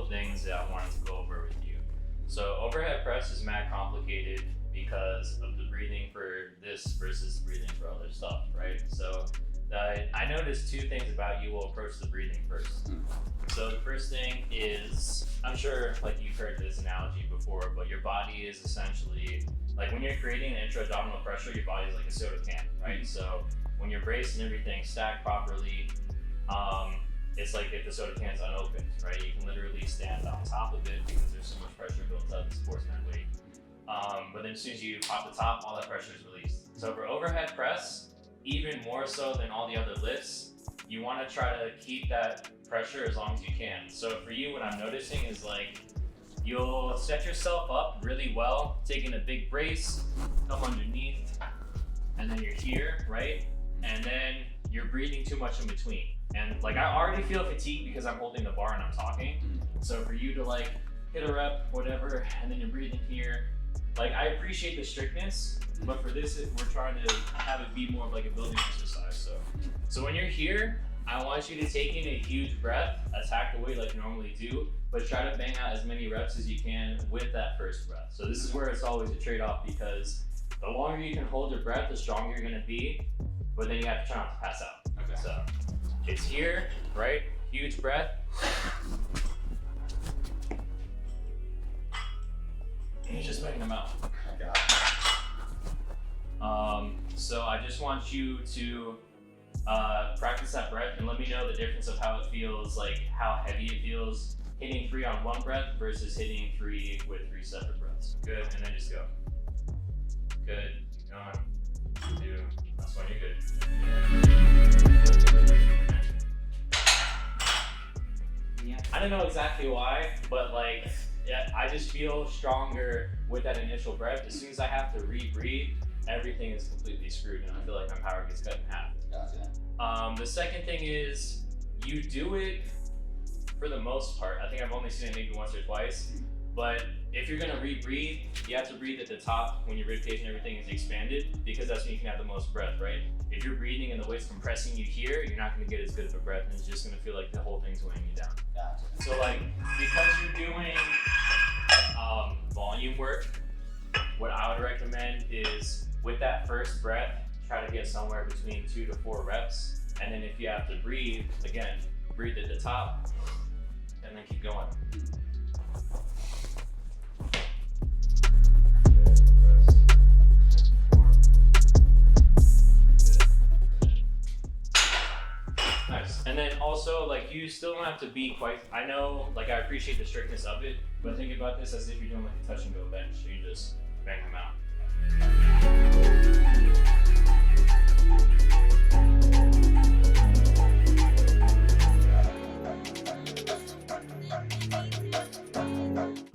couple things that I wanted to go over with you. So overhead press is mad complicated because of the breathing for this versus breathing for other stuff, right? So I noticed two things about you. We'll approach the breathing first. So the first thing is, I'm sure like you've heard this analogy before, but your body is essentially, like when you're creating an intra-abdominal pressure, your body is like a soda can, right? So when you're braced and everything stacked properly, it's like if the soda can is unopened, right? You can literally stand on top of it because there's so much pressure built up, it supports that weight. But then as soon as you pop the top, all that pressure is released. So for overhead press, even more so than all the other lifts, you want to try to keep that pressure as long as you can. So for you, what I'm noticing is like, you'll set yourself up really well, taking a big brace, come underneath, and then you're here, right? And then you're breathing too much in between. And like, I already feel fatigued because I'm holding the bar and I'm talking. So for you to like hit a rep, whatever, and then you're breathing here, like I appreciate the strictness, but for this, we're trying to have it be more of like a building exercise. So when you're here, I want you to take in a huge breath, attack the weight like you normally do, but try to bang out as many reps as you can with that first breath. So this is where it's always a trade-off, because the longer you can hold your breath, the stronger you're gonna be, but then you have to try not to pass out. Okay. So it's here, right? Huge breath. And you just bang them out. So I just want you to practice that breath and let me know the difference of how it feels, like how heavy it feels hitting 3 on one breath versus hitting 3 with 3 separate breaths. Good, and then just go. Good, keep going. 2, that's when you're good. Yeah. I don't know exactly why, but like, yeah, I just feel stronger with that initial breath. As soon as I have to rebreathe, everything is completely screwed and I feel like my power gets cut in half. Gotcha. The second thing is, you do it for the most part. I think I've only seen it maybe once or twice, but if you're gonna rebreathe, you have to breathe at the top when your ribcage and everything is expanded, because that's when you can have the most breath, right? If you're breathing and the weight's compressing you here, you're not gonna get as good of a breath and it's just gonna feel like the whole thing's weighing you down. Gotcha. So like, because you're doing volume work, what I would recommend is with that first breath, try to get somewhere between 2 to 4 reps. And then if you have to breathe, again, breathe at the top and then keep going. Nice. And then also, like, you still don't have to be quite, I know, like, I appreciate the strictness of it, but think about this as if you're doing like a touch and go bench. So you just bang them out.